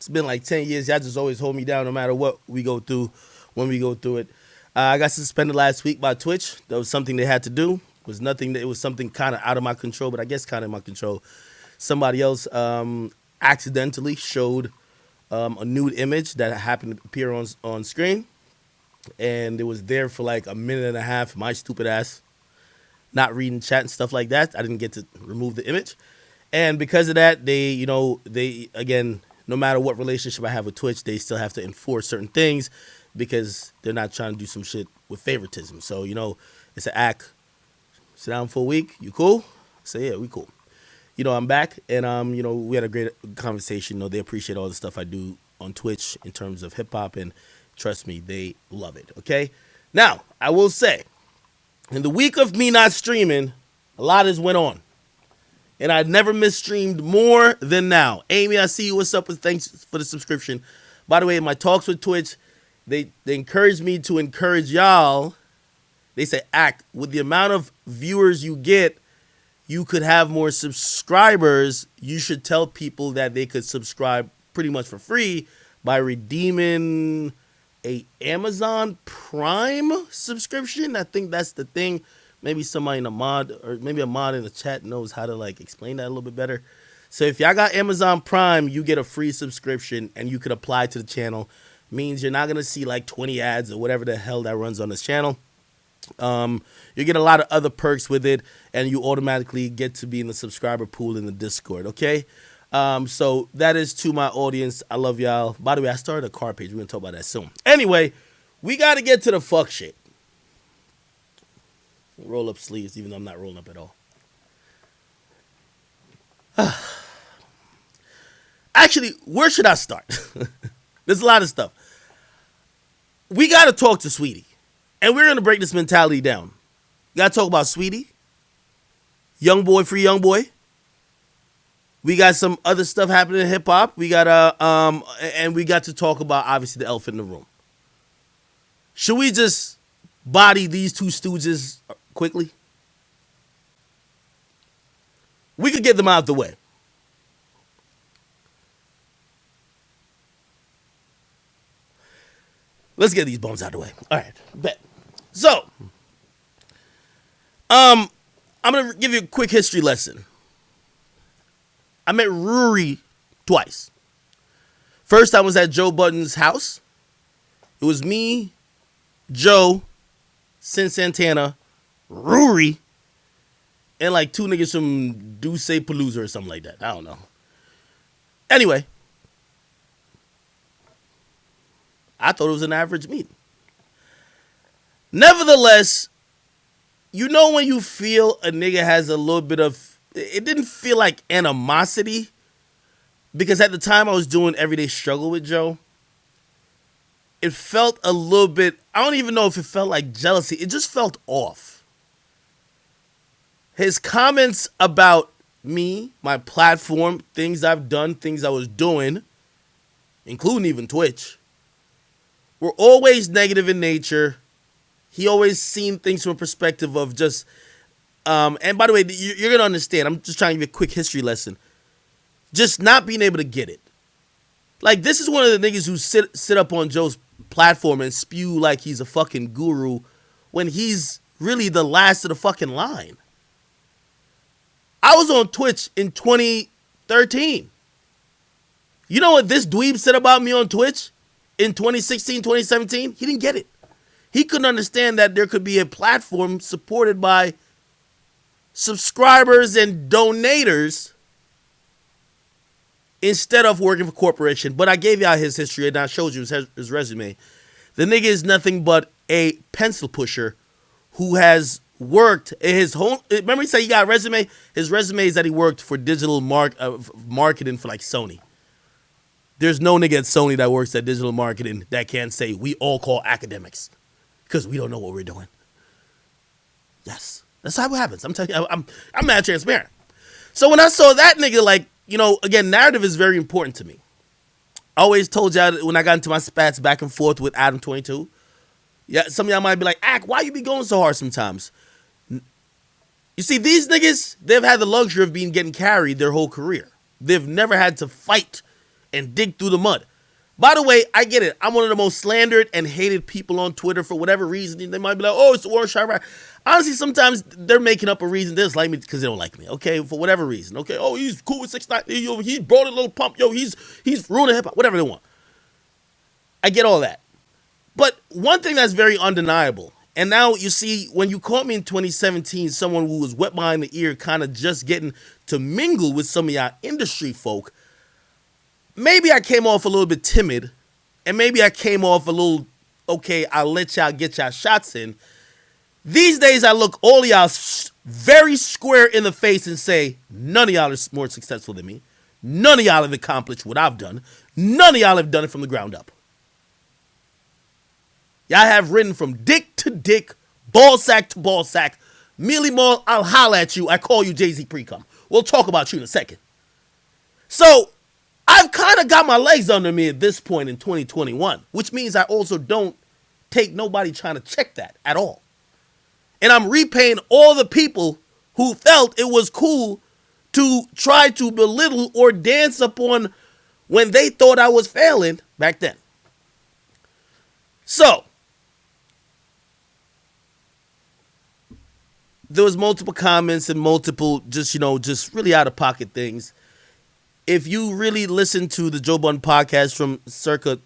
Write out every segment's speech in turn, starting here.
It's been like 10 years. Y'all just always hold me down no matter what we go through when we go through it. I got suspended last week by Twitch. That was something they had to do. It was something kind of out of my control, but I guess kind of in my control. Somebody else accidentally showed a nude image that happened to appear on screen. And it was there for like a minute and a half. My stupid ass not reading chat and stuff like that. I didn't get to remove the image. And because of that, they again, no matter what relationship I have with Twitch, they still have to enforce certain things because they're not trying to do some shit with favoritism. So, it's an act. Sit down for a week. You cool? I say, yeah, we cool. I'm back, and, we had a great conversation. They appreciate all the stuff I do on Twitch in terms of hip-hop, and trust me, they love it, okay? Now, I will say, in the week of me not streaming, a lot has went on. And I've never misstreamed more than now. Amy, I see you. What's up? Thanks for the subscription. By the way, in my talks with Twitch, they encourage me to encourage y'all. They say, act with the amount of viewers you get, you could have more subscribers. You should tell people that they could subscribe pretty much for free by redeeming a Amazon Prime subscription. I think that's the thing. Maybe somebody in a mod or maybe a mod in the chat knows how to explain that a little bit better. So if y'all got Amazon Prime, you get a free subscription and you could apply to the channel. Means you're not going to see 20 ads or whatever the hell that runs on this channel. You get a lot of other perks with it, and you automatically get to be in the subscriber pool in the Discord, okay? So that is to my audience. I love y'all. By the way, I started a card page. We're going to talk about that soon. Anyway, we got to get to the fuck shit. Roll up sleeves, even though I'm not rolling up at all. Actually, where should I start? There's a lot of stuff. We got to talk to Sweetie. And we're going to break this mentality down. We got to talk about Sweetie. Young boy, free young boy. We got some other stuff happening in hip hop. We got and we got to talk about obviously the elephant in the room. Should we just body these two stooges quickly? We could get them out of the way. Let's get these bums out of the way. All right, bet. So, I'm going to give you a quick history lesson. I met RORY twice. First, I was at Joe Budden's house. It was me, Joe, Sin Santana, RORY, and two niggas from Duce Palooza or something like that. I don't know. Anyway, I thought it was an average meeting. Nevertheless, when you feel a nigga has a little bit of, it didn't feel like animosity, because at the time I was doing Everyday Struggle with Joe. It felt a little bit, I don't even know if it felt like jealousy. It just felt off. His comments about me, my platform, things I've done, things I was doing, including even Twitch, were always negative in nature. He always seen things from a perspective of just, and by the way, you're going to understand. I'm just trying to give you a quick history lesson. Just not being able to get it. This is one of the niggas who sit up on Joe's platform and spew like he's a fucking guru when he's really the last of the fucking line. I was on Twitch in 2013. You know what this dweeb said about me on Twitch in 2016, 2017? He didn't get it. He couldn't understand that there could be a platform supported by subscribers and donators instead of working for corporation. But I gave y'all his history and I showed you his resume. The nigga is nothing but a pencil pusher who has worked his whole. Remember he said he got a resume? His resume is that he worked for digital marketing for Sony. There's no nigga at Sony that works at digital marketing that can't say we all call Akademiks because we don't know what we're doing. Yes, that's how it happens. I'm telling you, I'm mad transparent. So when I saw that nigga, again, narrative is very important to me. I always told y'all that when I got into my spats back and forth with Adam 22. Yeah, some of y'all might be like, Ak, why you be going so hard sometimes? You see, these niggas, they've had the luxury of getting carried their whole career. They've never had to fight and dig through the mud. By the way, I get it. I'm one of the most slandered and hated people on Twitter for whatever reason. They might be like, oh, it's the war shot. Honestly, sometimes they're making up a reason. They just like me because they don't like me, okay? For whatever reason, okay? Oh, he's cool with 6ix9ine. Yo, he brought a little pump. Yo, he's ruining hip-hop. Whatever they want. I get all that. But one thing that's very undeniable, and now you see, when you caught me in 2017, someone who was wet behind the ear, kind of just getting to mingle with some of y'all industry folk, maybe I came off a little bit timid, and maybe I came off a little, okay, I'll let y'all get y'all shots in. These days, I look all of y'all very square in the face and say, none of y'all are more successful than me. None of y'all have accomplished what I've done. None of y'all have done it from the ground up. Y'all have ridden from dick to dick, ball sack to ball sack. Mealy Mall, I'll holler at you. I call you Jay-Z pre-cum. We'll talk about you in a second. So, I've kind of got my legs under me at this point in 2021, which means I also don't take nobody trying to check that at all. And I'm repaying all the people who felt it was cool to try to belittle or dance upon when they thought I was failing back then. So, there was multiple comments and multiple just really out of pocket things. If you really listen to the Joe Budden podcast from circa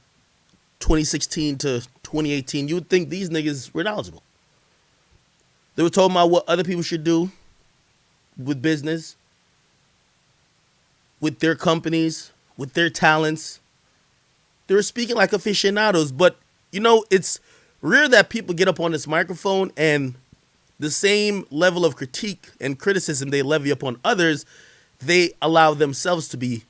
2016 to 2018, you would think these niggas were knowledgeable. They were talking about what other people should do with business, with their companies, with their talents. They were speaking like aficionados, but, it's rare that people get up on this microphone and the same level of critique and criticism they levy upon others, they allow themselves to be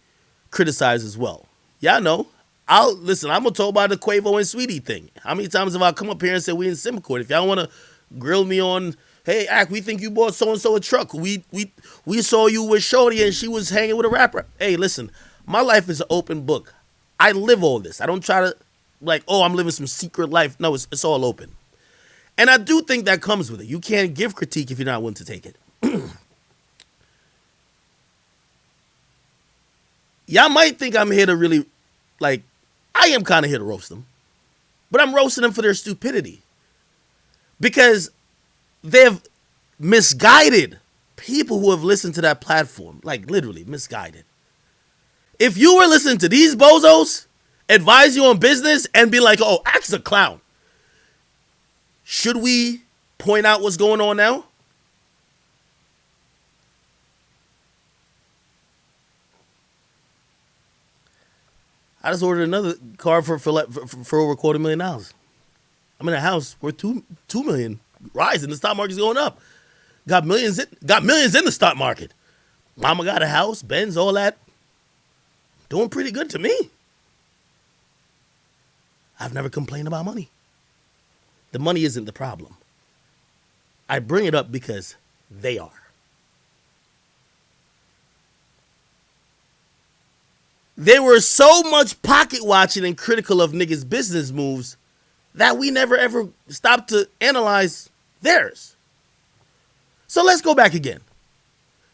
criticized as well. Y'all know. I'm going to talk about the Quavo and Sweetie thing. How many times have I come up here and said we in Simcourt? If y'all want to grill me on, hey, Ak, we think you bought so-and-so a truck. We saw you with Shorty and she was hanging with a rapper. Hey, listen, my life is an open book. I live all this. I don't try to, I'm living some secret life. No, it's all open. And I do think that comes with it. You can't give critique if you're not willing to take it. Y'all might think I'm here to really, I am kind of here to roast them. But I'm roasting them for their stupidity. Because they've misguided people who have listened to that platform. Literally misguided. If you were listening to these bozos advise you on business and be like, oh, Ak's a clown, should we point out what's going on now? I just ordered another car for over $250,000. I'm in a house worth $2 million, rising. The stock market's going up. Got millions in the stock market. Mama got a house, Benz, all that. Doing pretty good to me. I've never complained about money. The money isn't the problem. I bring it up because they are. They were so much pocket watching and critical of niggas' business moves that we never ever stopped to analyze theirs. So let's go back again.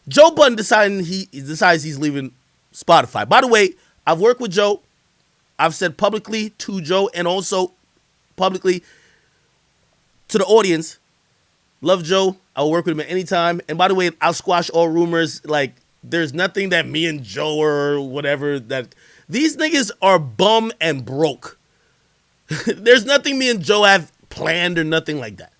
Joe Budden decides he's leaving Spotify. By the way, I've worked with Joe. I've said publicly to Joe and also publicly to the audience, love Joe. I'll work with him at any time. And by the way, I'll squash all rumors. There's nothing that me and Joe or whatever that these niggas are bum and broke. There's nothing me and Joe have planned or nothing like that.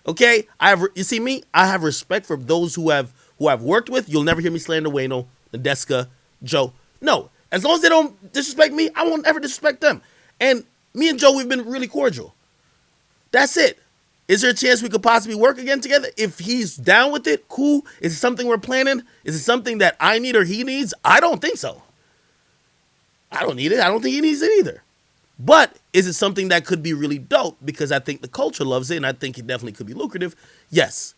Okay? You see me? I have respect for those who I've worked with. You'll never hear me slander Wayno, Nadeska, Joe. No. As long as they don't disrespect me, I won't ever disrespect them. And me and Joe, we've been really cordial. That's it. Is there a chance we could possibly work again together? If he's down with it, cool. Is it something we're planning? Is it something that I need or he needs? I don't think so. I don't need it. I don't think he needs it either. But is it something that could be really dope because I think the culture loves it and I think it definitely could be lucrative? Yes.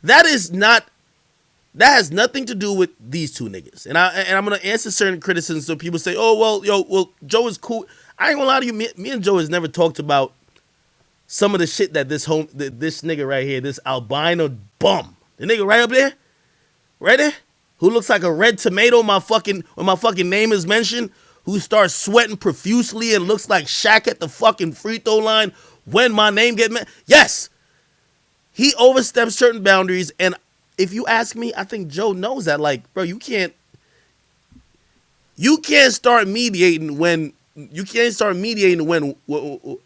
That has nothing to do with these two niggas. And I'm going to answer certain criticisms so people say, oh, well, Joe is cool. I ain't going to lie to you. Me and Joe has never talked about some of the shit that this nigga right here, this albino bum, the nigga right up there, right there, who looks like a red tomato when my fucking name is mentioned, who starts sweating profusely and looks like Shaq at the fucking free throw line when my name gets met. Yes, he oversteps certain boundaries, and if you ask me, I think Joe knows that. Like, bro, you can't start mediating when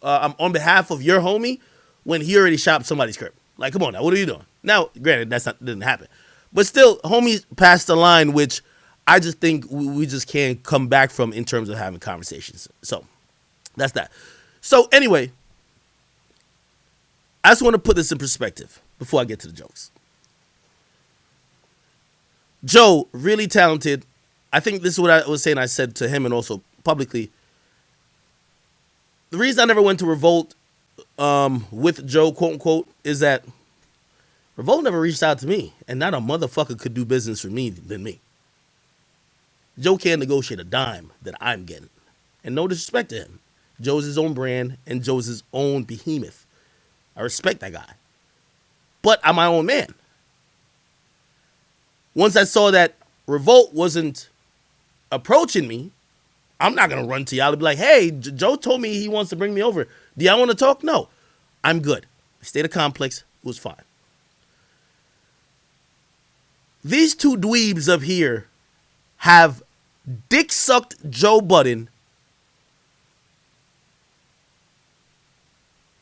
I'm on behalf of your homie when he already shot somebody's crib. Like, come on now, what are you doing? Now, granted, didn't happen, but still, homie passed the line, which I just think we just can't come back from in terms of having conversations. So that's that. So anyway, I just want to put this in perspective before I get to the jokes. Joe, really talented. I think this is what I was saying. I said to him and also publicly. The reason I never went to Revolt with Joe, quote unquote, is that Revolt never reached out to me, and not a motherfucker could do business for me than me. Joe can't negotiate a dime that I'm getting. And no disrespect to him. Joe's his own brand, and Joe's his own behemoth. I respect that guy. But I'm my own man. Once I saw that Revolt wasn't approaching me, I'm not going to run to y'all and be like, hey, Joe told me he wants to bring me over. Do y'all want to talk? No. I'm good. I stayed at Complex. It was fine. These two dweebs up here have dick-sucked Joe Budden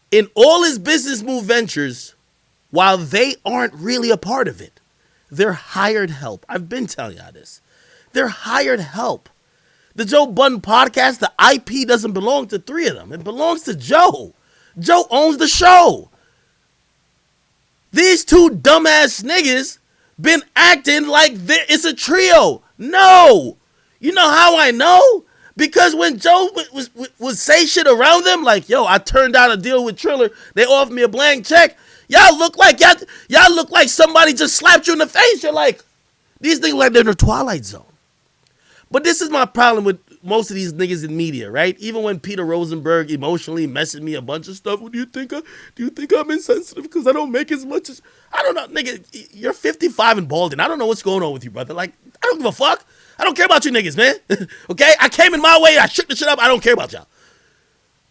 in all his business move ventures while they aren't really a part of it. They're hired help. I've been telling y'all this. They're hired help. The Joe Budden Podcast, the IP doesn't belong to three of them. It belongs to Joe. Joe owns the show. These two dumbass niggas been acting like it's a trio. No. You know how I know? Because when Joe would say shit around them, like, yo, I turned down a deal with Triller. They offered me a blank check. Y'all look like somebody just slapped you in the face. You're like, these niggas like they're in the Twilight Zone. But this is my problem with most of these niggas in media, right? Even when Peter Rosenberg emotionally messaged me a bunch of stuff, do you think I'm insensitive because I don't make as much as... I don't know, nigga, you're 55 and balding. I don't know what's going on with you, brother. Like, I don't give a fuck. I don't care about you niggas, man. Okay? I came in my way. I shook the shit up. I don't care about y'all.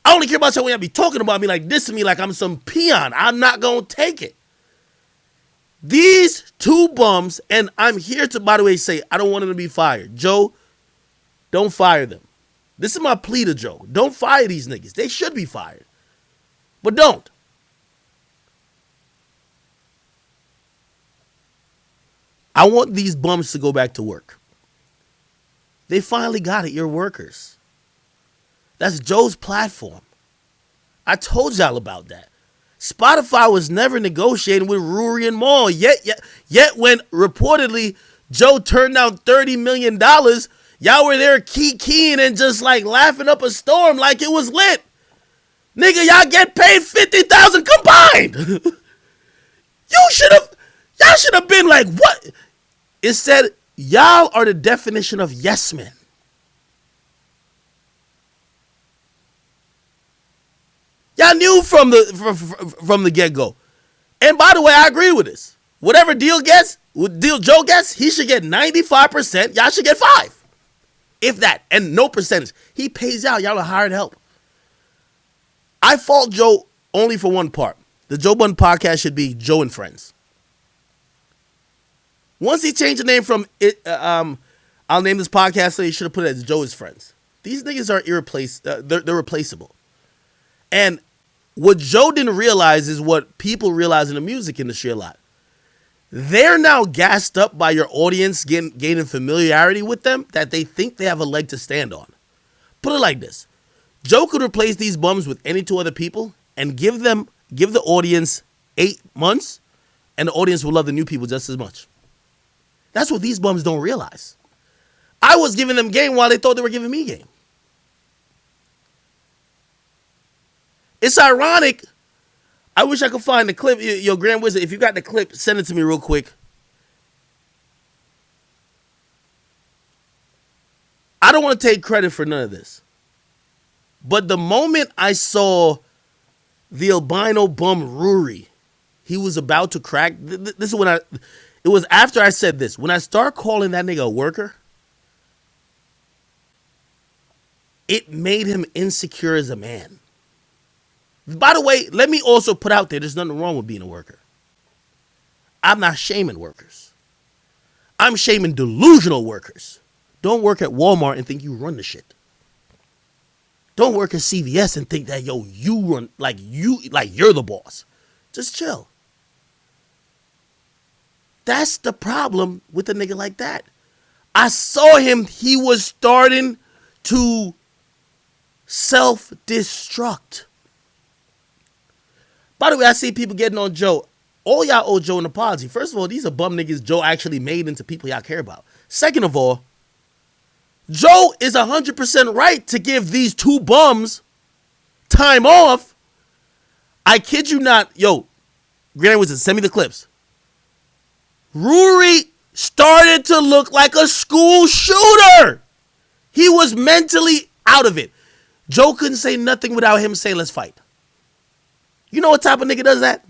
I only care about y'all when y'all be talking about me like this to me like I'm some peon. I'm not going to take it. These two bums, and I'm here to, by the way, say I don't want them to be fired. Joe, don't fire them. This is my plea to Joe. Don't fire these niggas. They should be fired. But don't. I want these bums to go back to work. They finally got it. You're workers. That's Joe's platform. I told y'all about that. Spotify was never negotiating with RORY and MAL. Yet when reportedly Joe turned down $30 million, y'all were there keying and just like laughing up a storm like it was lit. Nigga, y'all get paid $50,000 combined. Y'all should have been like, what? Instead, y'all are the definition of yes men. Y'all knew from the get-go. And by the way, I agree with this. Whatever deal Joe gets, he should get 95%. Y'all should get 5%. If that. And no percentage. He pays out. Y'all are hired help. I fault Joe only for one part. The Joe Budden Podcast should be Joe and Friends. Once he changed the name from I'll name this podcast, so he should have put it as Joe is Friends. These niggas are they're replaceable. And what Joe didn't realize is what people realize in the music industry a lot. They're now gassed up by your audience gaining familiarity with them that they think they have a leg to stand on. Put it like this. Joe could replace these bums with any two other people and give the audience 8 months, and the audience will love the new people just as much. That's what these bums don't realize. I was giving them game while they thought they were giving me game. It's ironic. I wish I could find the clip. Yo, Grand Wizard, if you got the clip, send it to me real quick. I don't want to take credit for none of this. But the moment I saw the albino bum RORY, he was about to crack. This is when it was after I said this. When I start calling that nigga a worker, it made him insecure as a man. By the way, let me also put out there, there's nothing wrong with being a worker. I'm not shaming workers. I'm shaming delusional workers. Don't work at Walmart and think you run the shit. Don't work at CVS and think that, yo, you run, like you're the boss. Just chill. That's the problem with a nigga like that. I saw him, he was starting to self-destruct. By the way, I see people getting on Joe. All y'all owe Joe an apology. First of all, these are bum niggas Joe actually made into people y'all care about. Second of all, Joe is 100% right to give these two bums time off. I kid you not. Yo, Granny was send me the clips. Rory started to look like a school shooter. He was mentally out of it. Joe couldn't say nothing without him saying, let's fight. You know what type of nigga does that?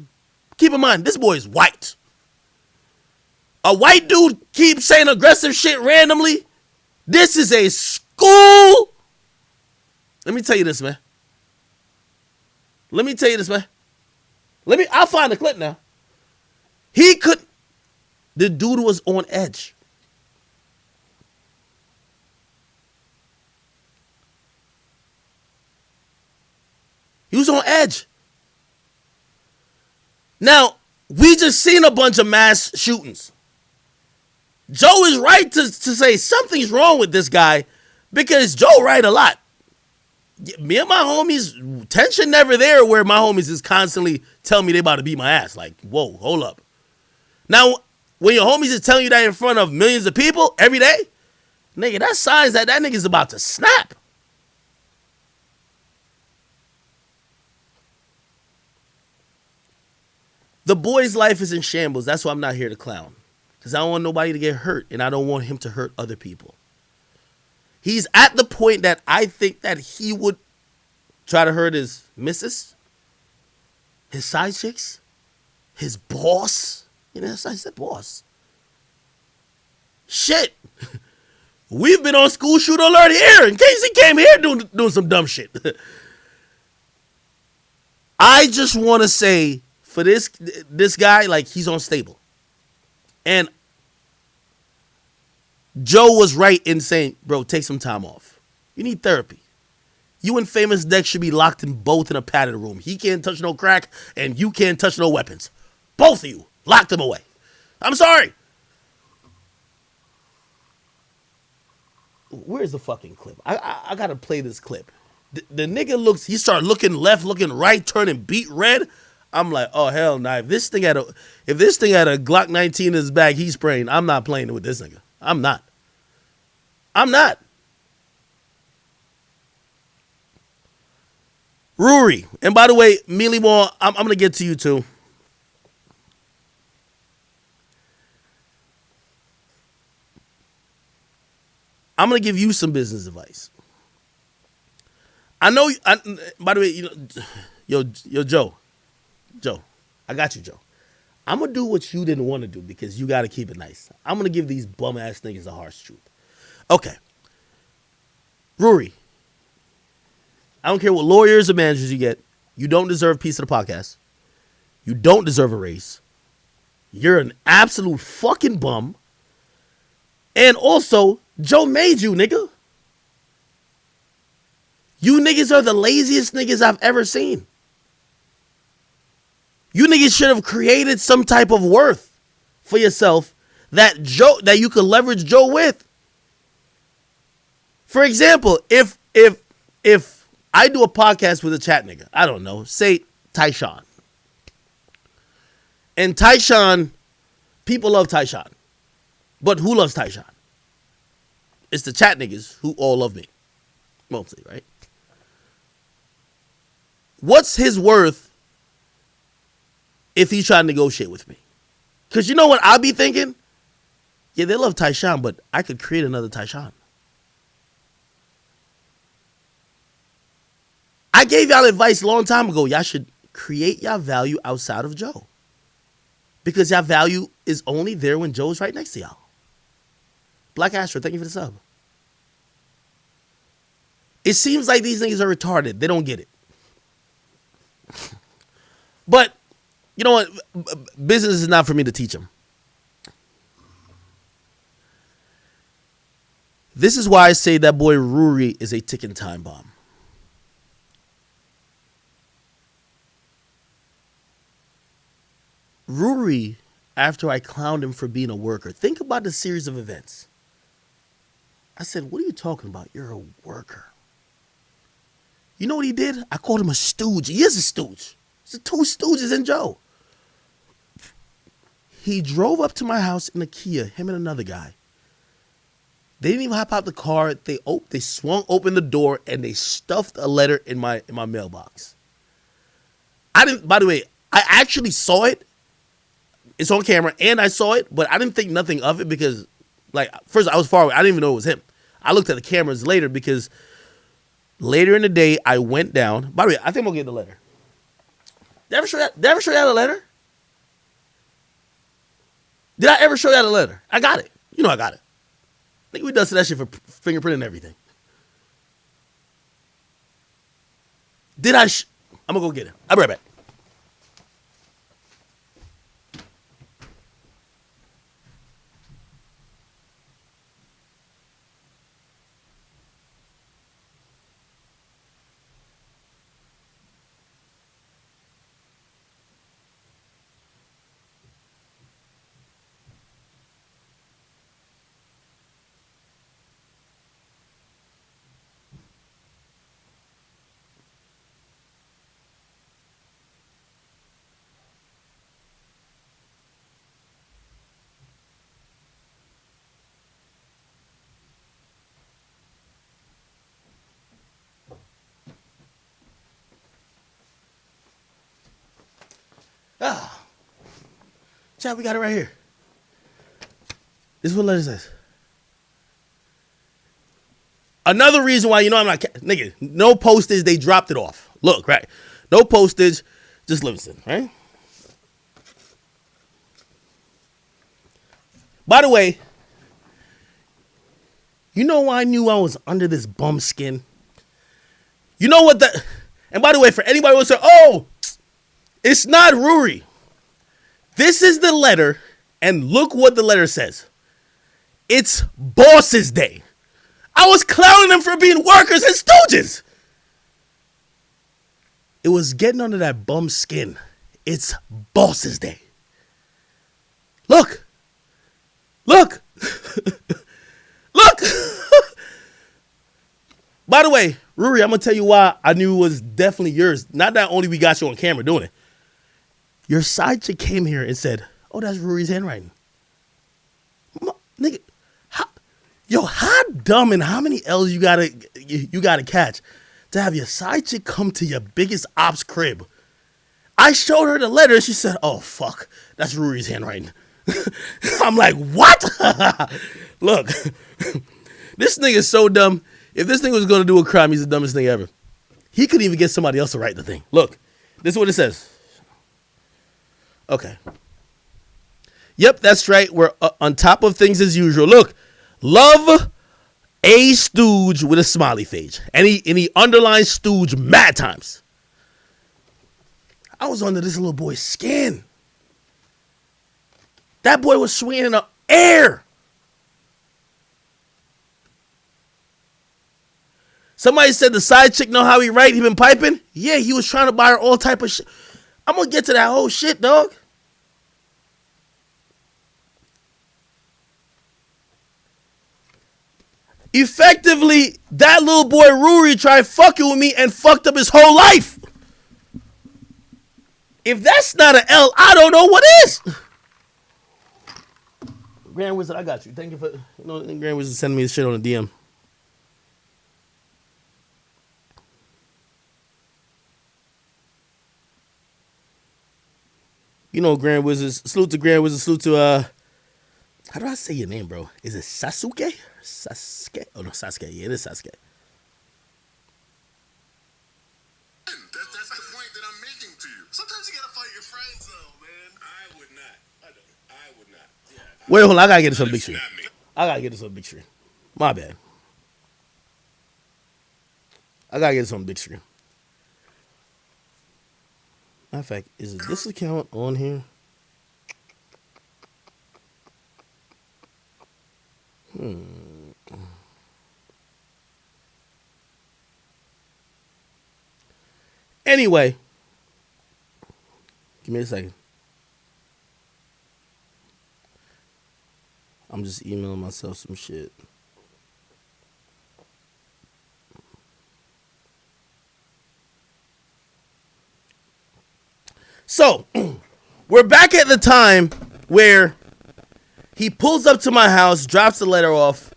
Keep in mind, this boy is white. A white dude keeps saying aggressive shit randomly. This is a school. Let me tell you this, man. I'll find the clip now. The dude was on edge. He was on edge. Now, we just seen a bunch of mass shootings. Joe is right to say something's wrong with this guy because Joe right a lot. Me and my homies, tension never there where my homies is constantly telling me they about to beat my ass. Like, whoa, hold up. Now, when your homies is telling you that in front of millions of people every day, nigga, that's signs that nigga's about to snap. The boy's life is in shambles. That's why I'm not here to clown. Because I don't want nobody to get hurt, and I don't want him to hurt other people. He's at the point that I think that he would try to hurt his missus, his side chicks, his boss. You know, I said boss. Shit. We've been on school shoot alert here in case he came here doing some dumb shit. I just want to say, for this guy, like, he's unstable. And Joe was right in saying, bro, take some time off. You need therapy. You and Famous Dex should be locked in both in a padded room. He can't touch no crack, and you can't touch no weapons. Both of you, lock them away. I'm sorry. Where's the fucking clip? I got to play this clip. The nigga he started looking left, looking right, turning beet red. I'm like, oh, hell no. If this thing had a Glock 19 in his bag, he's spraying. I'm not playing with this nigga. I'm not. Rory. And by the way, Mealy Moore, I'm going to get to you too. I'm going to give you some business advice. I know, by the way, you know, yo, Joe, I got you, Joe. I'm going to do what you didn't want to do because you got to keep it nice. I'm going to give these bum-ass niggas the harsh truth. Okay. Rory, I don't care what lawyers or managers you get. You don't deserve a piece of the podcast. You don't deserve a raise. You're an absolute fucking bum. And also, Joe made you, nigga. You niggas are the laziest niggas I've ever seen. You niggas should have created some type of worth for yourself that you could leverage Joe with. For example, if I do a podcast with a chat nigga, I don't know, say Tyshawn. And Tyshawn, people love Tyshawn. But who loves Tyshawn? It's the chat niggas who all love me. Mostly, right? What's his worth if he's trying to negotiate with me? Because you know what I'll be thinking? Yeah, they love Tyshawn, but I could create another Tyshawn. I gave y'all advice a long time ago. Y'all should create y'all value outside of Joe. Because y'all value is only there when Joe's right next to y'all. Black Astro, thank you for the sub. It seems like these niggas are retarded. They don't get it. But, you know what? Business is not for me to teach them. This is why I say that boy RORY is a ticking time bomb. RORY, after I clowned him for being a worker, think about the series of events. I said, what are you talking about? You're a worker. You know what he did? I called him a stooge. He is a stooge. It's the two stooges in Joe. He drove up to my house in a Kia, him and another guy. They didn't even hop out the car. They swung open the door and they stuffed a letter in my mailbox. By the way, I actually saw it. It's on camera and I saw it, but I didn't think nothing of it because, like, first I was far away. I didn't even know it was him. I looked at the cameras later because later in the day I went down. By the way, I think I'm gonna get the letter. Did I ever show you the letter? Did I ever show you the letter? I got it. You know I got it. I think we dusted that shit for fingerprint and everything. I'm gonna go get it. I'll be right back. Ah, Chad, we got it right here. This is what letter says. Another reason why, I'm not, nigga, no postage, they dropped it off. Look, right? No postage, just Livingston, right? By the way, you know why I knew I was under this bum skin? You know what and by the way, for anybody who say, oh, it's not RORY. This is the letter, and look what the letter says. It's Boss's Day. I was clowning them for being workers and stooges. It was getting under that bum skin. It's Boss's Day. Look. Look. Look. By the way, RORY, I'm going to tell you why I knew it was definitely yours. Not that only we got you on camera doing it. Your side chick came here and said, oh, that's RORY's handwriting. Nigga, how dumb and how many L's you gotta catch to have your side chick come to your biggest ops crib? I showed her the letter and she said, oh, fuck, that's RORY's handwriting. I'm like, what? Look, this nigga is so dumb. If this thing was going to do a crime, he's the dumbest thing ever. He couldn't even get somebody else to write the thing. Look, this is what it says. Okay. Yep, that's right. We're on top of things as usual. Look, love a stooge with a smiley face. And he underlined stooge mad times. I was under this little boy's skin. That boy was swinging in the air. Somebody said the side chick know how he write. He been piping. Yeah, he was trying to buy her all type of shit. I'm going to get to that whole shit, dog. Effectively, that little boy RORY tried fucking with me and fucked up his whole life. If that's not an L, I don't know what is. Grand Wizard, I got you. Thank you for Grand Wizard sending me this shit on the DM. Grand Wizard. Salute to Grand Wizard. Salute to how do I say your name, bro? Is it Sasuke? Sasuke? Oh no, Sasuke. Yeah, it is Sasuke. That's the point that I'm making to you. Sometimes you gotta fight your friends, though, man. I would not. I would not. Yeah. Wait, hold on. I gotta get this on the big screen. I gotta get this on the big screen. My bad. I gotta get this on big screen. Matter of fact, is this account on here? Anyway, give me a second. I'm just emailing myself some shit. So, we're back at the time where he pulls up to my house, drops the letter off,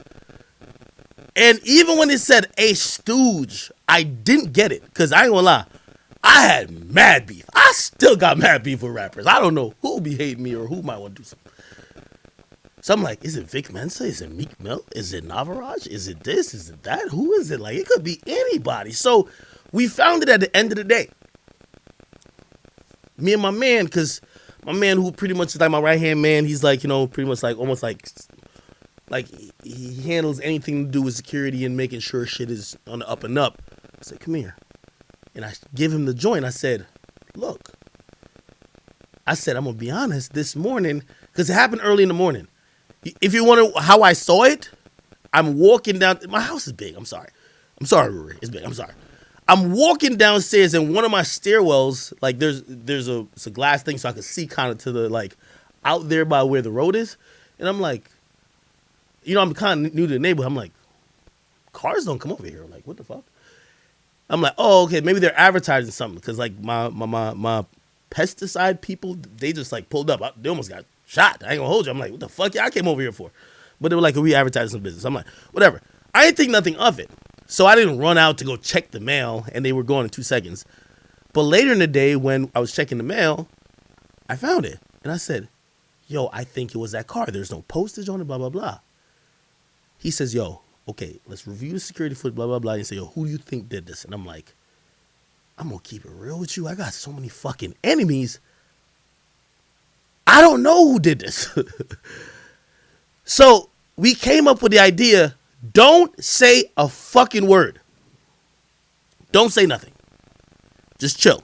and even when it said a stooge, I didn't get it, because I ain't gonna lie, I had mad beef. I still got mad beef with rappers. I don't know who be hating me or who might want to do something. So I'm like, is it Vic Mensa? Is it Meek Mill? Is it Navaraj? Is it this? Is it that? Who is it? Like, it could be anybody. So we found it at the end of the day. Me and my man, because my man who pretty much is like my right-hand man, he's like, pretty much like almost like he handles anything to do with security and making sure shit is on the up and up. I said, come here. And I give him the joint. I said, look. I said, I'm going to be honest, this morning, because it happened early in the morning. If you wonder how I saw it, I'm walking down. My house is big. I'm sorry, Rory. It's big. I'm sorry. I'm walking downstairs, and one of my stairwells, like there's a glass thing, so I can see kind of to the like out there by where the road is. And I'm like, I'm kind of new to the neighborhood. I'm like, cars don't come over here. Like, what the fuck? I'm like, oh, okay, maybe they're advertising something because like my pesticide people, they just like pulled up. They almost got shot. I ain't gonna hold you. I'm like, what the fuck? Yeah, I came over here for. But they were like, are we advertising some business? I'm like, whatever. I didn't think nothing of it. So I didn't run out to go check the mail, and they were gone in 2 seconds. But later in the day, when I was checking the mail, I found it. And I said, yo, I think it was that car. There's no postage on it, blah, blah, blah. He says, yo, okay, let's review the security footage, blah, blah, blah. And say, yo, who do you think did this? And I'm like, I'm going to keep it real with you. I got so many fucking enemies. I don't know who did this. So we came up with the idea, don't say a fucking word. Don't say nothing. Just chill.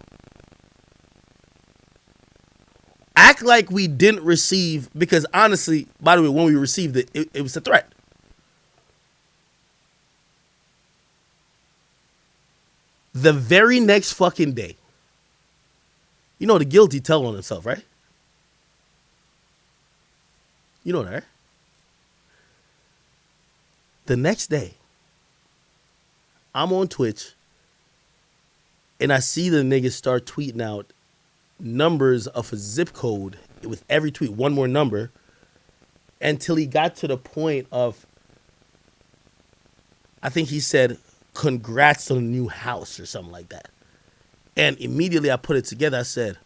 Act like we didn't receive, because honestly, by the way, when we received it, it was a threat. The very next fucking day, the guilty tell on himself, right? You know that, right? The next day, I'm on Twitch, and I see the niggas start tweeting out numbers of a zip code with every tweet, one more number, until he got to the point of, I think he said, congrats on a new house or something like that. And immediately I put it together. I said,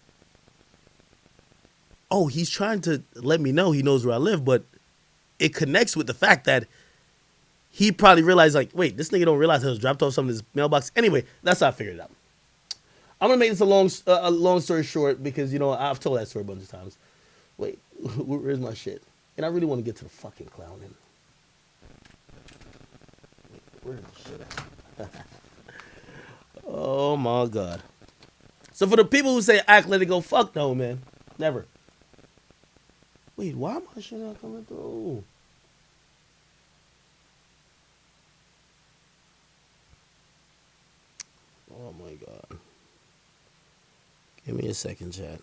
oh, he's trying to let me know he knows where I live, but it connects with the fact that he probably realized, like, wait, this nigga don't realize I was dropped off something in his mailbox. Anyway, that's how I figured it out. I'm going to make this a long story short because, I've told that story a bunch of times. Wait, where's my shit? And I really want to get to the fucking clowning. Wait, where's the shit at? Oh, my God. So for the people who say, act, let it go, fuck no, man. Never. Wait, why my shit not coming through? Oh, my God. Give me a second, chat.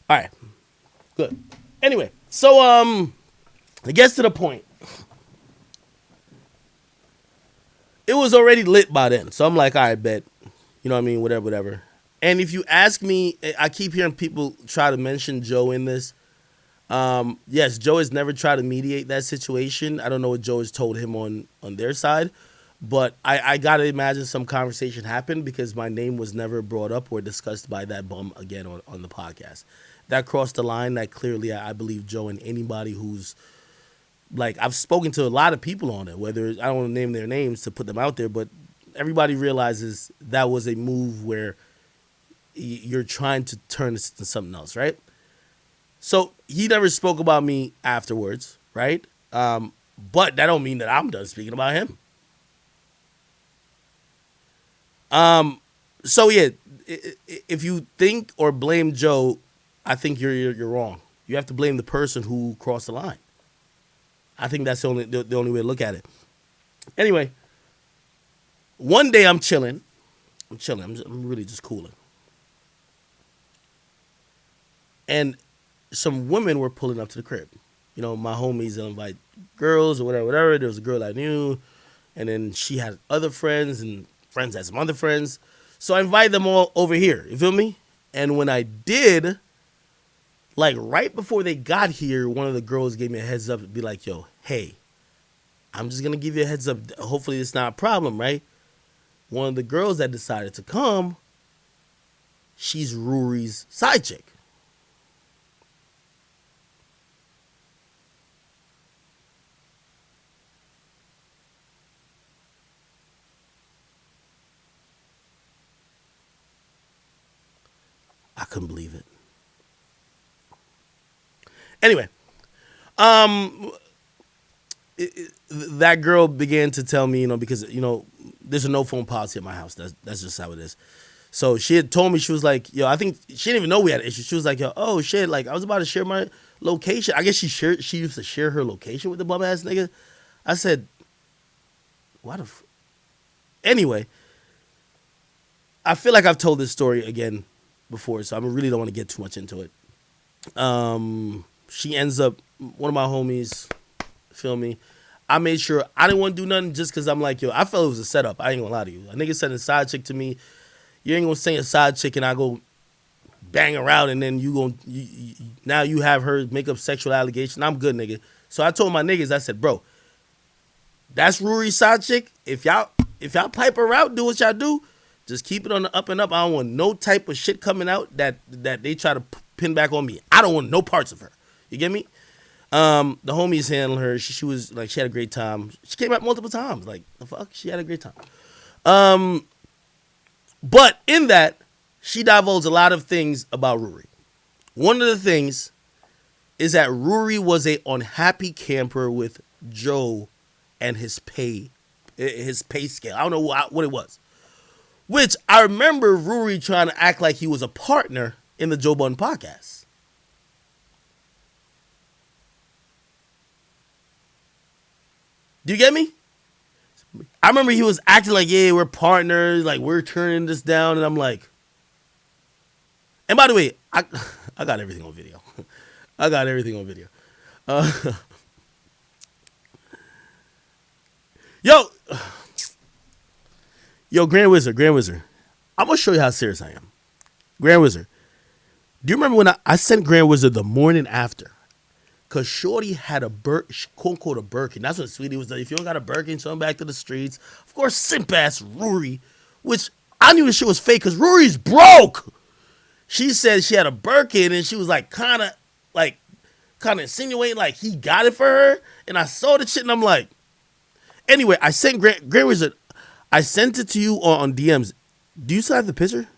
All right. Good. Anyway, so, it gets to the point. It was already lit by then. So I'm like, all right, bet. You know what I mean? Whatever. And if you ask me, I keep hearing people try to mention Joe in this. Yes, Joe has never tried to mediate that situation. I don't know what Joe has told him on their side. But I got to imagine some conversation happened because my name was never brought up or discussed by that bum again on the podcast. That crossed the line. That clearly, I believe Joe and anybody who's, like, I've spoken to a lot of people on it, whether, I don't want to name their names to put them out there, but everybody realizes that was a move where you're trying to turn this into something else, right? So he never spoke about me afterwards, right? But that don't mean that I'm done speaking about him. So yeah, if you think or blame Joe, I think you're wrong. You have to blame the person who crossed the line. I think that's the only way to look at it. Anyway, one day I'm chilling. I'm really just cooling. And some women were pulling up to the crib. You know, my homies invite girls or whatever. There was a girl I knew, and then she had other friends, and friends had some other friends. So I invited them all over here. You feel me? And when I did, like right before they got here, one of the girls gave me a heads up and be like, yo, hey, I'm just going to give you a heads up. Hopefully it's not a problem, right? One of the girls that decided to come, she's Rory's side chick. I couldn't believe it. Anyway, that girl began to tell me, because there's a no phone policy at my house. That's just how it is. So she had told me, she was like, yo, I think she didn't even know we had an issue. She was like, yo, oh shit, like I was about to share my location. I guess she used to share her location with the bum ass nigga. I said, what the anyway, I feel like I've told this story again before, so I really don't want to get too much into it. She ends up, one of my homies, feel me, I made sure I didn't want to do nothing just because I'm like, yo, I felt it was a setup. I ain't gonna lie to you. A nigga sent a side chick to me. You ain't gonna say a side chick and I go bang around and then now you have her make up sexual allegation. I'm good, nigga. So I told my niggas, I said, bro, that's Rory's side chick. If y'all pipe her out, do what y'all do. Just keep it on the up and up. I don't want no type of shit coming out that they try to pin back on me. I don't want no parts of her. You get me? The homies handled her. She was like, she had a great time. She came out multiple times. Like, the fuck? She had a great time. But in that, she divulged a lot of things about Rory. One of the things is that Rory was a unhappy camper with Joe and his pay scale. I don't know what it was. Which I remember Rory trying to act like he was a partner in the Joe Budden Podcast. Do you get me? I remember he was acting like, yeah, we're partners, like we're turning this down, and I'm like, and by the way, I got everything on video. I got everything on video. Yo, Grand Wizard. I'm gonna show you how serious I am. Grand Wizard, do you remember when I sent Grand Wizard the morning after? Cause Shorty had quote unquote a Birkin. That's what Sweetie was like. If you don't got a Birkin, show him back to the streets. Of course, simp ass Rory, which I knew the shit was fake because Rory's broke. She said she had a Birkin and she was like kind of insinuating like he got it for her. And I saw the shit and I'm like, anyway, I sent Grand Wizard. I sent it to you on DMs. Do you still have the picture?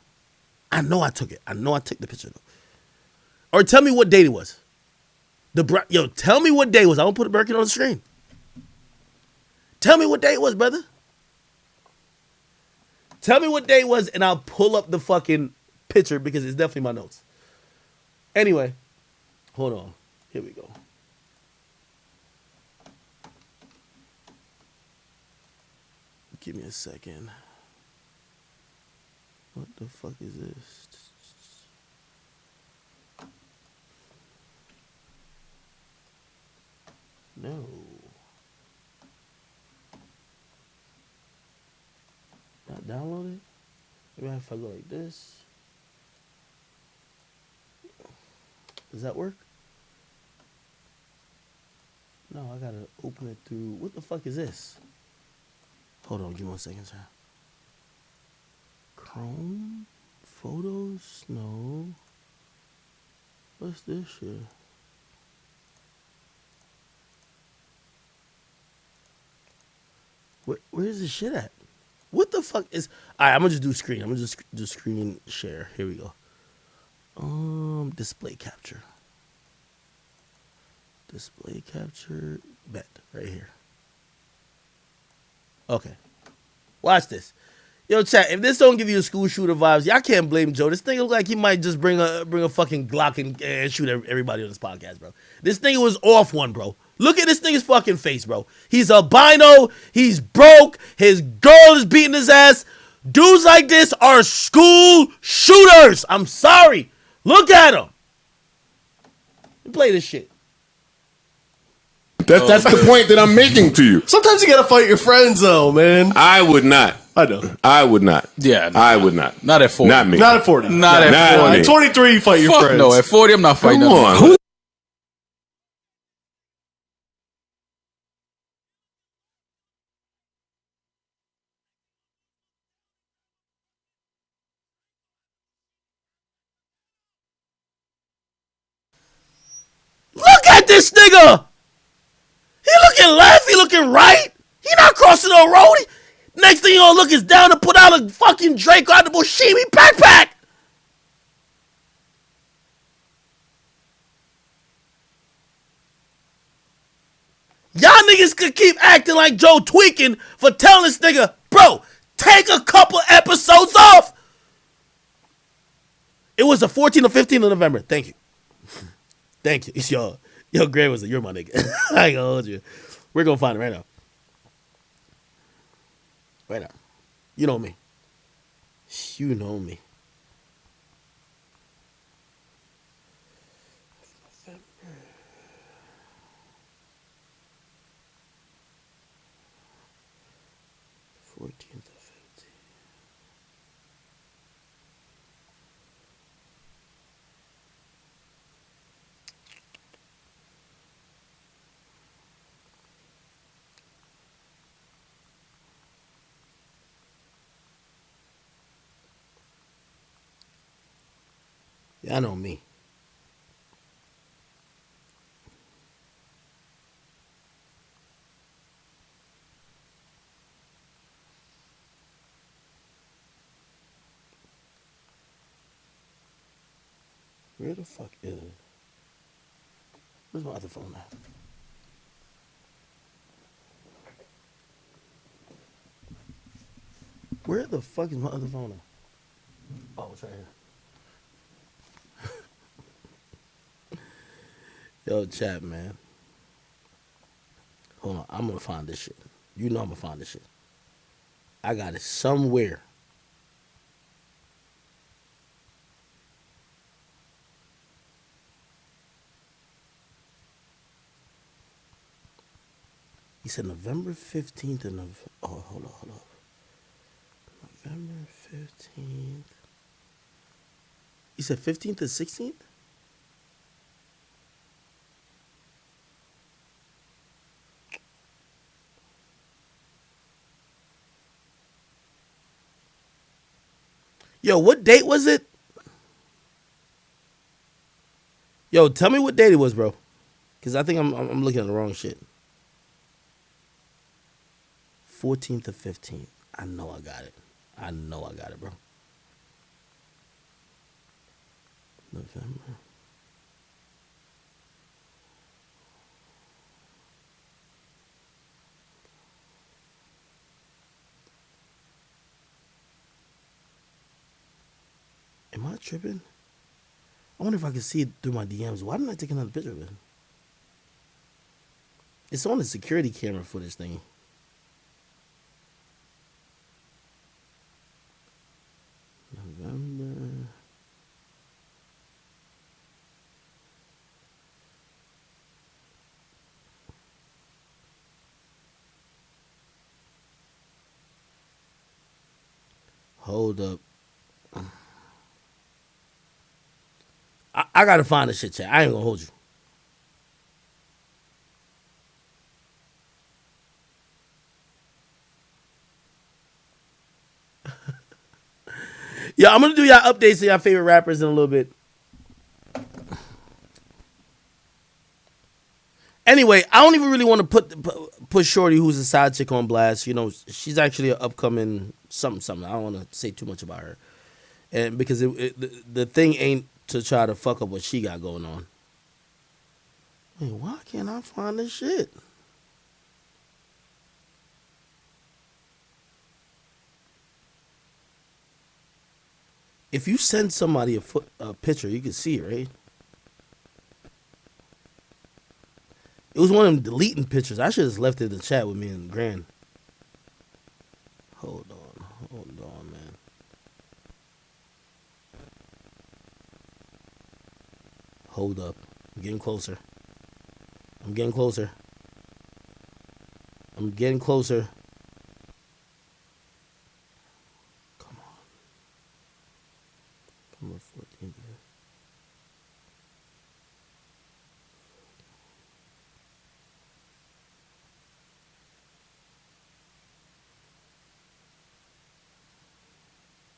I know I took it. I know I took the picture though. Or tell me what date it was. Tell me what day it was. I won't put a Birkin on the screen. Tell me what day it was, brother. Tell me what day it was, and I'll pull up the fucking picture because it's definitely my notes. Anyway, hold on. Here we go. Give me a second. What the fuck is this? No. Not downloaded? Maybe if I go like this. Does that work? No, I gotta open it through. What the fuck is this? Hold on, give me 1 second, sir. Chrome? Photos? No. What's this shit? Where's the shit at? What the fuck is... Alright, I'm gonna just do screen. I'm gonna just do screen share. Here we go. Display capture. Display capture. Bet. Right here. Okay. Watch this. Yo, chat, if this don't give you a school shooter vibes, y'all can't blame Joe. This thing looks like he might just bring a fucking Glock and shoot everybody on this podcast, bro. This thing was off one, bro. Look at this nigga's fucking face, bro. He's albino. He's broke. His girl is beating his ass. Dudes like this are school shooters. I'm sorry. Look at him. Play this shit. That's the point that I'm making to you. Sometimes you gotta fight your friends, though, man. I would not. I know. I would not. Yeah, I would not. Not at 40. Not me. Not at 40. Not at 40. At 23, you fight your Fuck friends. no, at 40, I'm not fighting. Come on. Who? Look at this nigga. He looking left. He looking right. He not crossing the road. Next thing you gonna look is down to put out a fucking Drake out the Bushimi backpack. Y'all niggas could keep acting like Joe tweaking for telling this nigga, bro, take a couple episodes off. It was the 14th or 15th of November. Thank you. Thank you. It's your Gray was you're my nigga. I ain't gonna hold you. We're gonna find it right now. Right now. You know me. You know me. November 14th or 15th. Y'all know me. Where the fuck is it? Where's my other phone at? Where the fuck is my other phone at? Oh, it's right here. Yo, chat, man. Hold on. I'm going to find this shit. You know I'm going to find this shit. I got it somewhere. He said November 15th and oh, hold on. November 15th. He said 15th to 16th? Yo, what date was it? Yo, tell me what date it was, bro. Because I think I'm looking at the wrong shit. 14th or 15th. I know I got it. I know I got it, bro. November. Am I tripping? I wonder if I can see it through my DMs. Why didn't I take another picture of it? It's on the security camera footage thing. November. Hold up. I gotta find this shit, chat. I ain't gonna hold you. Yeah, I'm gonna do y'all updates to y'all favorite rappers in a little bit. Anyway, I don't even really want to put Shorty, who's a side chick, on blast. You know, she's actually an upcoming something. I don't want to say too much about her, and because the thing ain't to try to fuck up what she got going on. Wait, why can't I find this shit? if you send somebody a picture, you can see it, right? It was one of them deleting pictures. I should have left it in the chat with me and Gran. Hold on, man. Hold up. I'm getting closer. I'm getting closer. I'm getting closer. Come on. Come on, 14.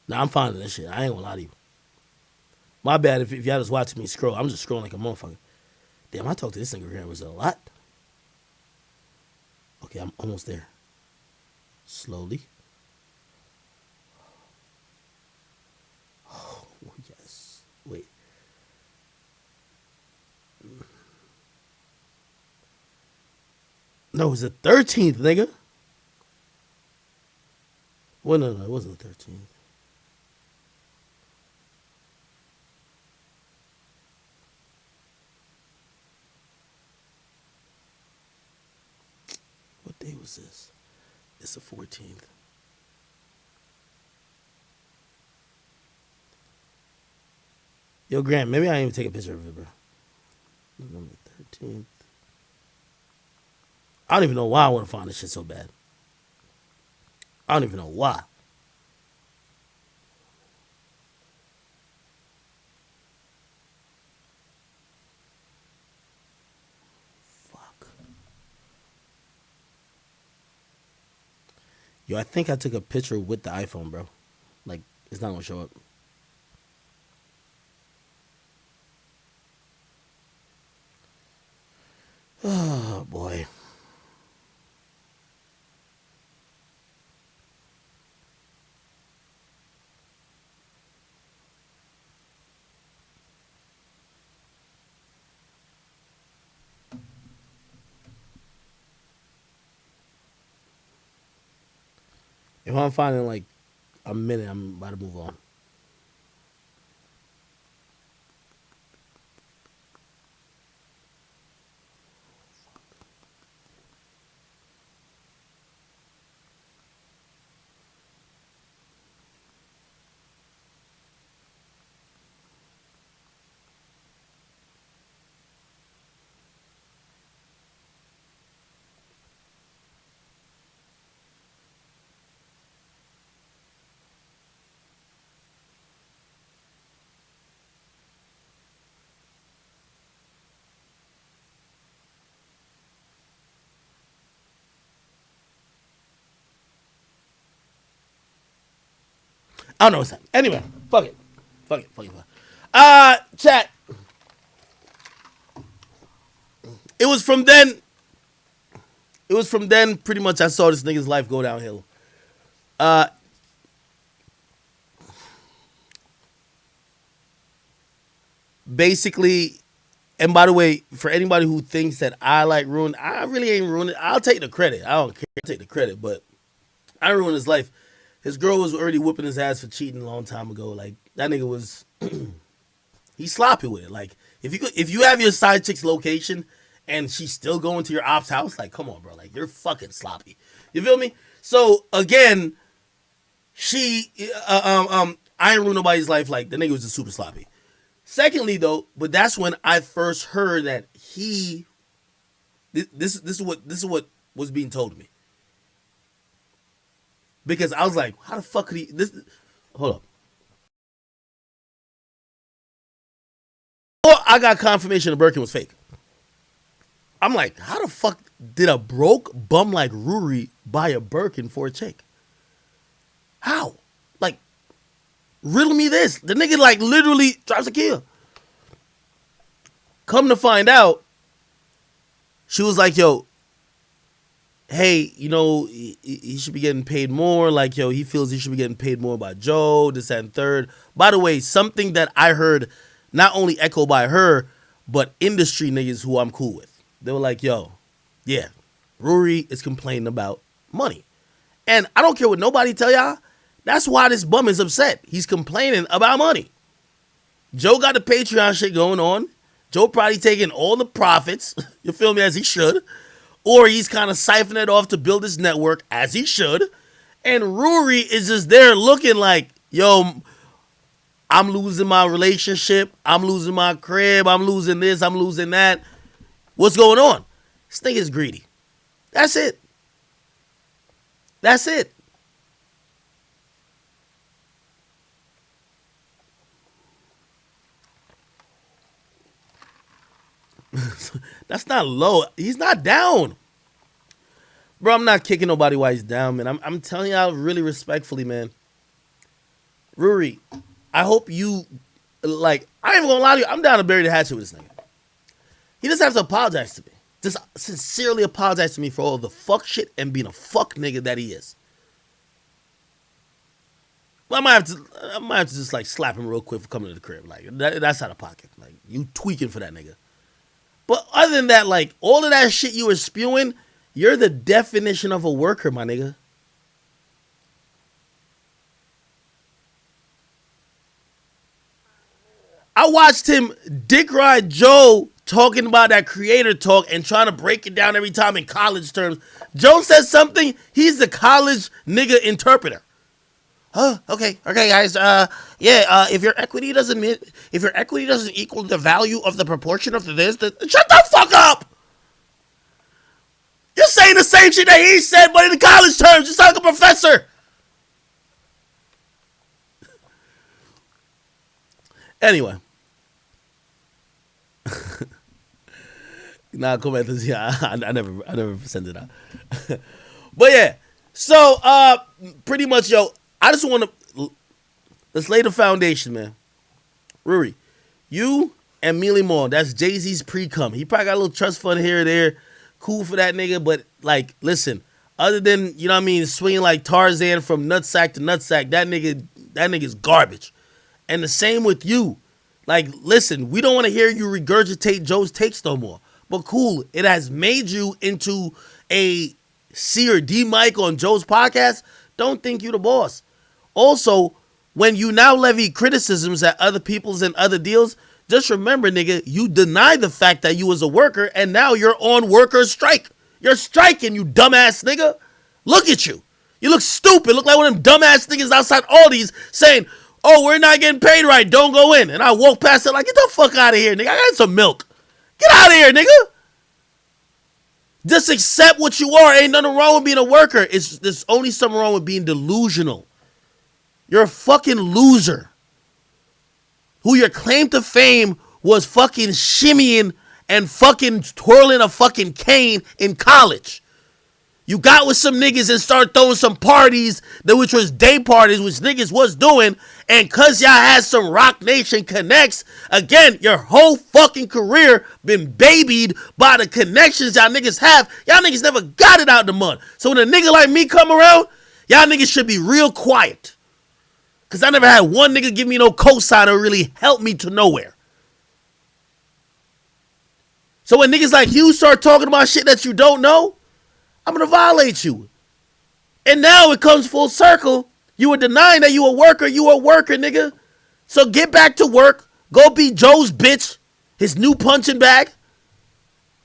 Now I'm finding this shit. I ain't gonna lie to you. My bad if y'all just watching me scroll. I'm just scrolling like a motherfucker. Damn, I talked to this nigga here was a lot. Okay, I'm almost there. Slowly. Oh, yes. Wait. No, it was the 13th, nigga. Well, no, it wasn't the 13th. What day was this? It's the 14th. Yo, Grant, maybe I didn't even take a picture of it, bro. November 13th. I don't even know why I want to find this shit so bad. I don't even know why. Fuck. Yo, I think I took a picture with the iPhone, bro. Like, it's not gonna show up. Oh, boy. If I'm finding like a minute, I'm about to move on. I don't know what's happening. Anyway, fuck it. Chat. It was from then pretty much I saw this nigga's life go downhill. Basically, and by the way, for anybody who thinks that I like ruined, I really ain't ruined it. I'll take the credit. I don't care. I'll take the credit, but I ruined his life. His girl was already whooping his ass for cheating a long time ago. Like, that nigga was, he's sloppy with it. Like, if you have your side chick's location and she's still going to your op's house, like, come on, bro. Like, you're fucking sloppy. You feel me? So, again, I ain't ruined nobody's life. Like, the nigga was just super sloppy. Secondly, though, but that's when I first heard that this is what was being told to me. Because I was like, how the fuck could he... Hold up. Or I got confirmation the Birkin was fake. I'm like, how the fuck did a broke bum like RORY buy a Birkin for a chick? How? Like, riddle me this. The nigga, like, literally drives a Kia. Come to find out, she was like, yo... hey, you know, he should be getting paid more. Like, yo, he feels he should be getting paid more by Joe, this, that, and third. By the way, something that I heard not only echoed by her, but industry niggas who I'm cool with. They were like, yo, yeah, RORY is complaining about money. And I don't care what nobody tell y'all. That's why this bum is upset. He's complaining about money. Joe got the Patreon shit going on. Joe probably taking all the profits, you feel me, as he should. Or he's kind of siphoning it off to build his network, as he should. And Rory is just there looking like, yo, I'm losing my relationship. I'm losing my crib. I'm losing this. I'm losing that. What's going on? This thing is greedy. That's it. That's it. That's not low. He's not down. Bro, I'm not kicking nobody while he's down, man. I'm telling y'all really respectfully, man. Rory, I hope you, like, I ain't even gonna lie to you. I'm down to bury the hatchet with this nigga. He doesn't have to apologize to me. Just sincerely apologize to me for all the fuck shit and being a fuck nigga that he is. Well, I might have to just, like, slap him real quick for coming to the crib. Like, that's out of pocket. Like, you tweaking for that nigga. But other than that, like, all of that shit you were spewing, you're the definition of a worker, my nigga. I watched him dick ride Joe talking about that creator talk and trying to break it down every time in college terms. Joe says something, he's the college nigga interpreter. Okay, guys. If your equity doesn't equal the value of the proportion of this, shut the fuck up. You're saying the same shit that he said, but in the college terms, you sound like a professor. Anyway. Nah, come back to this. Yeah, I never sent it out. But yeah, so pretty much, yo, I just want to let's lay the foundation, man. Rory, you and Mealy Moore, that's Jay-Z's pre-cum. He probably got a little trust fund here or there. Cool for that nigga, but like, listen, other than, you know what I mean, swinging like Tarzan from nutsack to nutsack, that nigga's garbage. And the same with you. Like, listen, we don't want to hear you regurgitate Joe's takes no more. But cool, it has made you into a C or D mic on Joe's podcast. Don't think you the boss. Also, when you now levy criticisms at other people's and other deals, just remember, nigga, you denied the fact that you was a worker, and now you're on worker strike. You're striking, you dumbass nigga. Look at you. You look stupid. Look like one of them dumbass niggas outside Aldi's saying, oh, we're not getting paid right. Don't go in. And I walk past it like, get the fuck out of here, nigga. I got some milk. Get out of here, nigga. Just accept what you are. Ain't nothing wrong with being a worker. There's only something wrong with being delusional. You're a fucking loser. Who your claim to fame was fucking shimmying and fucking twirling a fucking cane in college. You got with some niggas and start throwing some parties, which was day parties, which niggas was doing, and cause y'all had some Rock Nation connects, again, your whole fucking career been babied by the connections y'all niggas have. Y'all niggas never got it out the mud. So when a nigga like me come around, y'all niggas should be real quiet. Cause I never had one nigga give me no cosign or really help me to nowhere. So when niggas like you start talking about shit that you don't know, I'm going to violate you. And now it comes full circle. You were denying that you a worker. You a worker, nigga. So get back to work. Go be Joe's bitch. His new punching bag.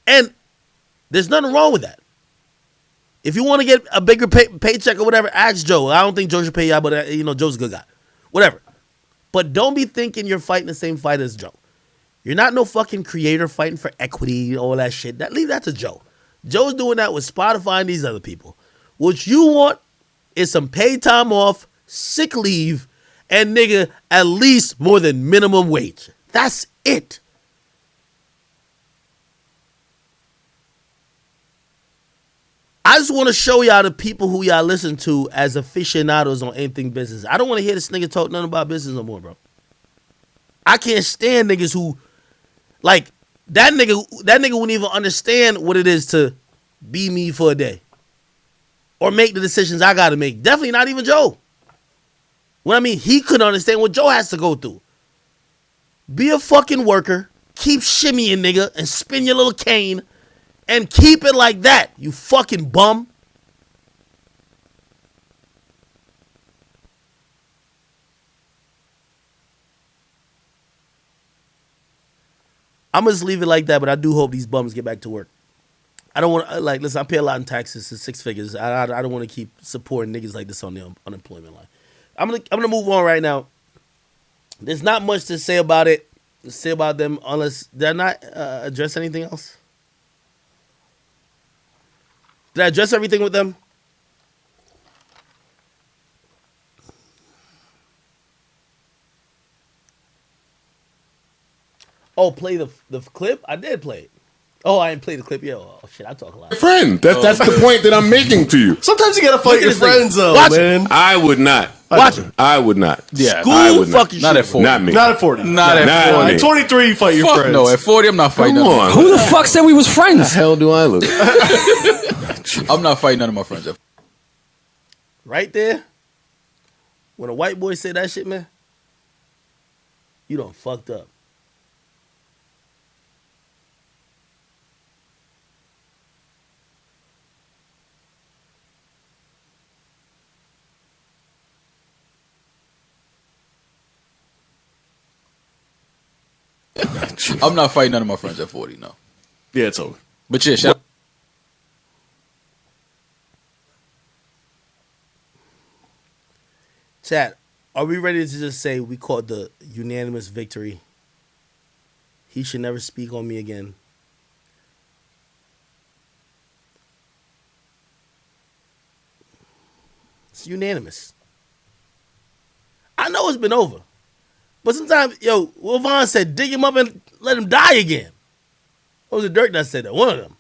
And there's nothing wrong with that. If you want to get a bigger paycheck or whatever, ask Joe. I don't think Joe should pay you out, but Joe's a good guy. Whatever. But don't be thinking you're fighting the same fight as Joe. You're not no fucking creator fighting for equity, all that shit. Leave that to Joe. Joe's doing that with Spotify and these other people. What you want is some paid time off, sick leave, and nigga, at least more than minimum wage. That's it. I just want to show y'all the people who y'all listen to as aficionados on anything business. I don't want to hear this nigga talk nothing about business no more, bro. I can't stand niggas who, like, that nigga wouldn't even understand what it is to be me for a day. Or make the decisions I gotta make. Definitely not even Joe. What I mean, he couldn't understand what Joe has to go through. Be a fucking worker. Keep shimmying, nigga, and spin your little cane. And keep it like that, you fucking bum. I'm gonna just leave it like that. But I do hope these bums get back to work. I don't want to listen. I pay a lot in taxes. It's 6 figures. I don't want to keep supporting niggas like this on the unemployment line. I'm gonna move on right now. There's not much to say about it. To say about them unless they're not address anything else. Did I address everything with them? Oh, play the clip? I did play it. Oh, I didn't play the clip yet. Oh, shit, I talk a lot. Friend, that's the point that I'm making to you. Sometimes you gotta fight your friends, though, Watch man. I would not. Watch it. I would not. Yeah. I would not. Fucking Not shit. at 40. Not me. Not at 40. Not at Not 40. me. At 23, you fight your Fuck friends. no, at 40, I'm not fighting Come none. on. Who the fuck said we was friends? hell do I look? I'm not fighting none of my friends. Right there, when a white boy say that shit, man, you done fucked up. I'm not fighting none of my friends at 40, no. Yeah, it's over. But yeah, shout Chat, are we ready to just say we caught the unanimous victory? He should never speak on me again. It's unanimous. I know it's been over. But sometimes, Will Vaughn said, dig him up and let him die again. Or was it Dirk that said that? One of them.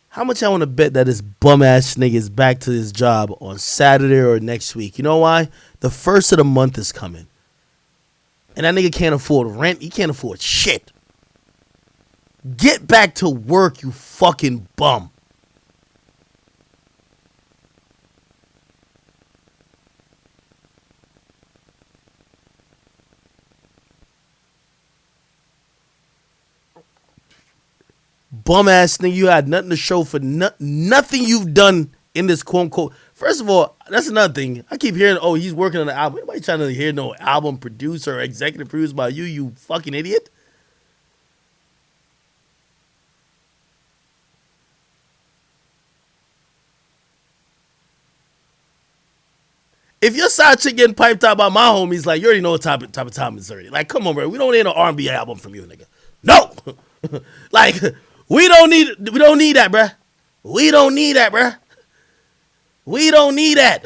How much I want to bet that this bum-ass nigga is back to his job on Saturday or next week? You know why? The first of the month is coming. And that nigga can't afford rent. He can't afford shit. Get back to work, you fucking bum. Bum ass nigga, you had nothing to show for nothing you've done in this quote unquote. First of all, that's another thing. I keep hearing, oh, he's working on the album. Anybody trying to hear no album produced or executive produced by you, you fucking idiot? If your side chick getting piped out by my homies, like, you already know what type of time it's already. Like, come on, bro. We don't need an R&B album from you, nigga. No. Like, we don't need that, bruh. We don't need that, bruh. We don't need that.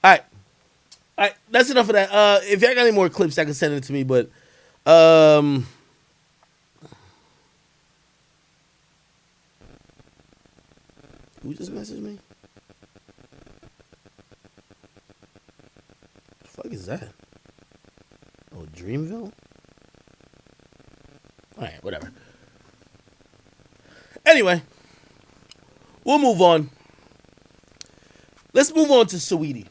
All right, that's enough of that. If y'all got any more clips, I can send it to me, but who just messaged me? The fuck is that? Oh, Dreamville? Alright, whatever. Anyway, we'll move on. Let's move on to Saweetie.